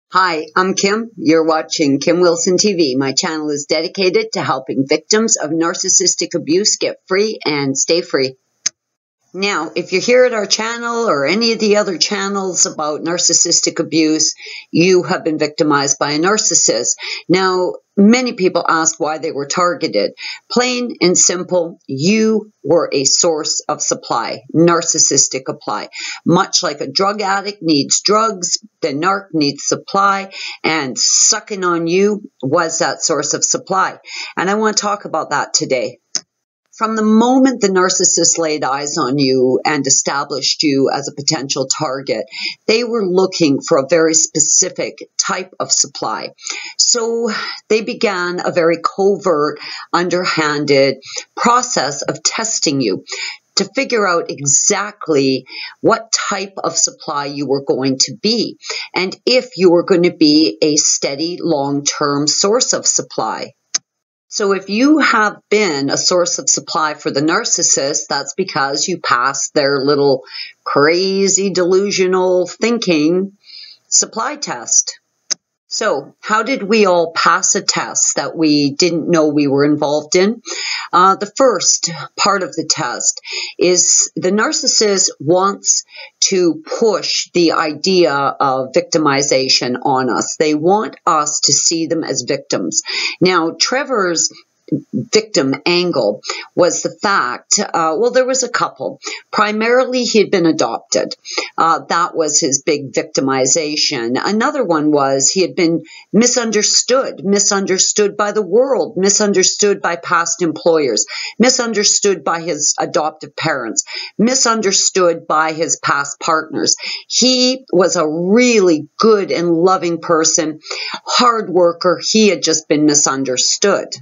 Hi, I'm Kim. You're watching Kim Wilson TV. My channel is dedicated to helping victims of narcissistic abuse get free and stay free. Now, if you're here at our channel or any of the other channels about narcissistic abuse, you have been victimized by a narcissist. Now, many people ask why they were targeted. Plain and simple, you were a source of supply, narcissistic supply. Much like a drug addict needs drugs, the narc needs supply, and sucking on you was that source of supply. And I want to talk about that today. From the moment the narcissist laid eyes on you and established you as a potential target, they were looking for a very specific type of supply. So they began a very covert, underhanded process of testing you to figure out exactly what type of supply you were going to be, and if you were going to be a steady, long-term source of supply. So if you have been a source of supply for the narcissist, that's because you passed their little crazy delusional thinking supply test. So how did we all pass a test that we didn't know we were involved in? The first part of the test is the narcissist wants to push the idea of victimization on us. They want us to see them as victims. Now, Trevor's victim angle was the fact, well, there was a couple. Primarily, he had been adopted. That was his big victimization. Another one was he had been misunderstood by the world, misunderstood by past employers, misunderstood by his adoptive parents, misunderstood by his past partners. He was a really good and loving person, hard worker. He had just been misunderstood.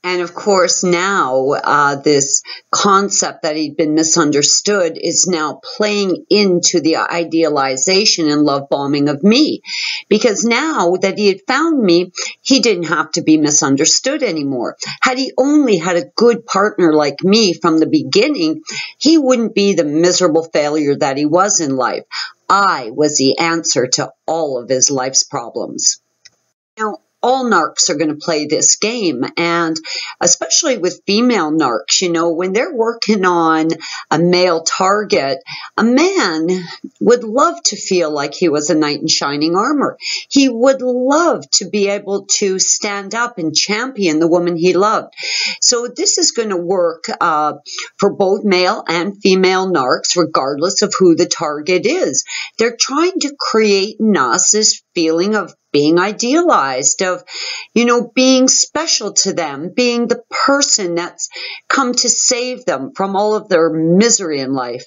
And of course, now this concept that he'd been misunderstood is now playing into the idealization and love bombing of me. Because now that he had found me, he didn't have to be misunderstood anymore. Had he only had a good partner like me from the beginning, he wouldn't be the miserable failure that he was in life. I was the answer to all of his life's problems. Now, all narcs are going to play this game, and especially with female narcs, you know, when they're working on a male target, a man would love to feel like he was a knight in shining armor. He would love to be able to stand up and champion the woman he loved. So this is going to work for both male and female narcs, regardless of who the target is. They're trying to create in us this feeling of being idealized, of, you know, being special to them, being the person that's come to save them from all of their misery in life.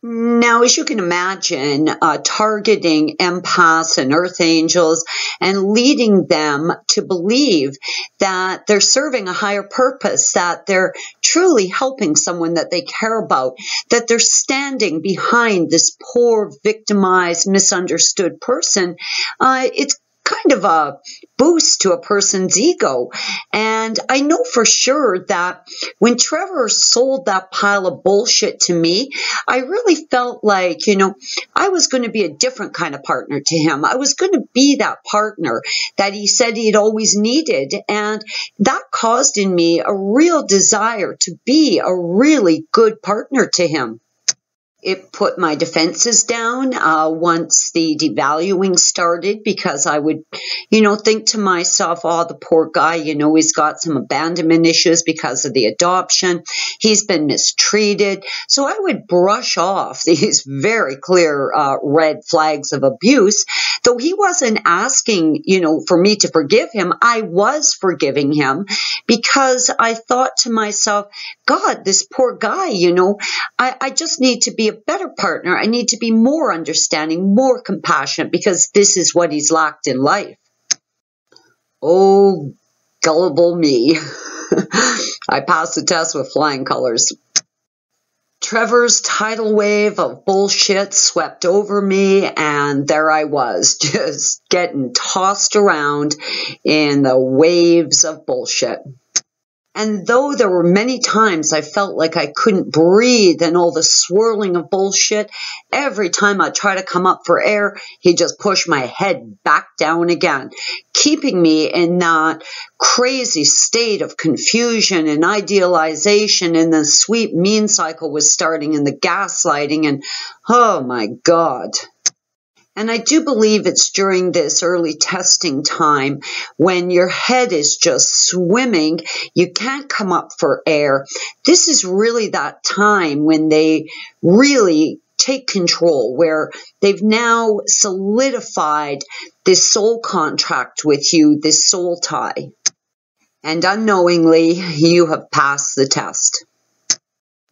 Now, as you can imagine, targeting empaths and earth angels and leading them to believe that they're serving a higher purpose, that they're truly helping someone that they care about, that they're standing behind this poor, victimized, misunderstood person, it's kind of a boost to a person's ego. And I know for sure that when Trevor sold that pile of bullshit to me, I really felt like, you know, I was going to be a different kind of partner to him. I was going to be that partner that he said he'd always needed. And that caused in me a real desire to be a really good partner to him. It put my defenses down once the devaluing started, because I would, you know, think to myself, oh, the poor guy, you know, he's got some abandonment issues because of the adoption. He's been mistreated. So I would brush off these very clear red flags of abuse. Though he wasn't asking, you know, for me to forgive him, I was forgiving him, because I thought to myself, God, this poor guy, you know, I just need to be a better partner. I need to be more understanding, more compassionate, because this is what he's lacked in life. Oh, gullible me. I passed the test with flying colors. Trevor's tidal wave of bullshit swept over me, and there I was, just getting tossed around in the waves of bullshit. And though there were many times I felt like I couldn't breathe and all the swirling of bullshit, every time I try to come up for air, he just pushed my head back down again, keeping me in that crazy state of confusion and idealization, and the sweet mean cycle was starting and the gaslighting, and oh my God. And I do believe it's during this early testing time when your head is just swimming, you can't come up for air. This is really that time when they really take control, where they've now solidified this soul contract with you, this soul tie. And unknowingly, you have passed the test.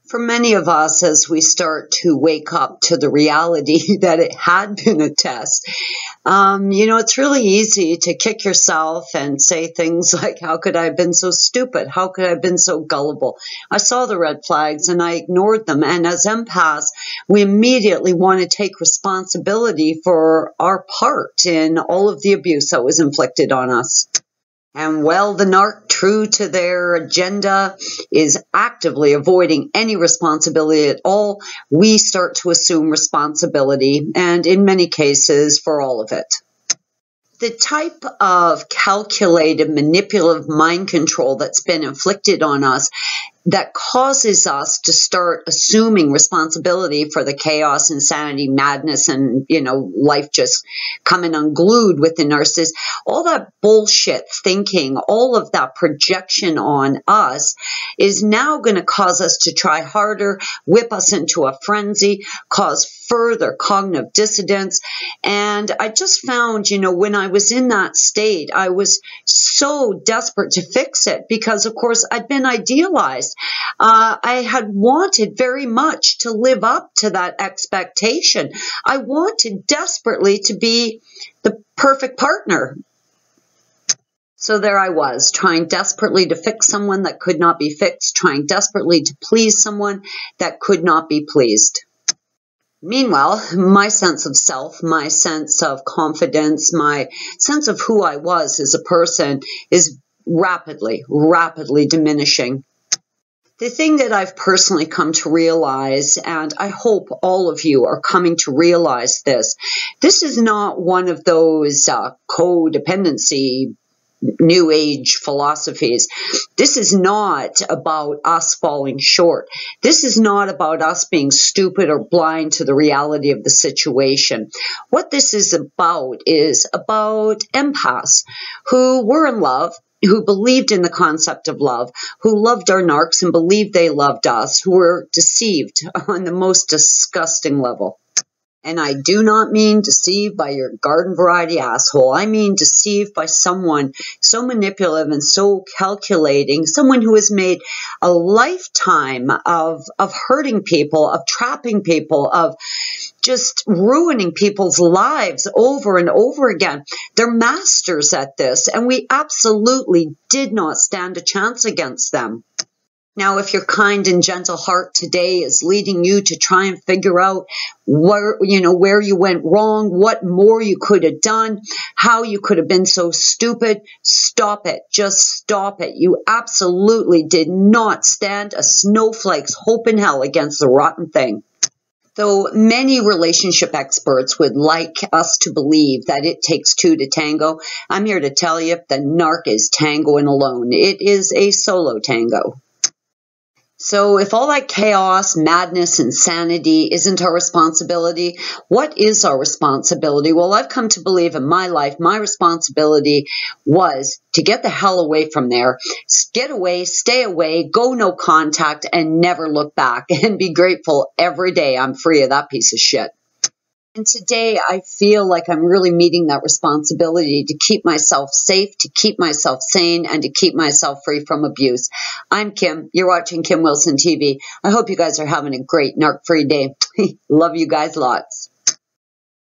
For many of us, as we start to wake up to the reality that it had been a test, it's really easy to kick yourself and say things like, how could I have been so stupid? How could I have been so gullible? I saw the red flags and I ignored them. And as empaths, we immediately want to take responsibility for our part in all of the abuse that was inflicted on us. And well, the narc, true to their agenda, is actively avoiding any responsibility at all. We start to assume responsibility, and in many cases, for all of it. The type of calculated, manipulative mind control that's been inflicted on us that causes us to start assuming responsibility for the chaos, insanity, madness, and, life just coming unglued with the narcissist. All that bullshit thinking, all of that projection on us is now going to cause us to try harder, whip us into a frenzy, cause further cognitive dissonance. And I just found, when I was in that state, I was so desperate to fix it because, of course, I'd been idealized. I had wanted very much to live up to that expectation. I wanted desperately to be the perfect partner. So there I was, trying desperately to fix someone that could not be fixed, trying desperately to please someone that could not be pleased. Meanwhile, my sense of self, my sense of confidence, my sense of who I was as a person is rapidly diminishing. The thing that I've personally come to realize, and I hope all of you are coming to realize this is not one of those codependency New Age philosophies. This is not about us falling short. This is not about us being stupid or blind to the reality of the situation. What this is about empaths who were in love, who believed in the concept of love, who loved our narcs and believed they loved us, who were deceived on the most disgusting level. And I do not mean deceived by your garden variety asshole. I mean deceived by someone so manipulative and so calculating, someone who has made a lifetime of hurting people, of trapping people, of just ruining people's lives over and over again. They're masters at this, and we absolutely did not stand a chance against them. Now, if your kind and gentle heart today is leading you to try and figure out where you went wrong, what more you could have done, how you could have been so stupid, stop it. Just stop it. You absolutely did not stand a snowflake's hope in hell against the rotten thing. Though many relationship experts would like us to believe that it takes two to tango, I'm here to tell you the narc is tangoing alone. It is a solo tango. So if all that chaos, madness, insanity isn't our responsibility, what is our responsibility? Well, I've come to believe in my life, my responsibility was to get the hell away from there, get away, stay away, go no contact, and never look back, and be grateful every day I'm free of that piece of shit. And today I feel like I'm really meeting that responsibility to keep myself safe, to keep myself sane, and to keep myself free from abuse. I'm Kim. You're watching Kim Wilson TV. I hope you guys are having a great narc-free day. Love you guys lots.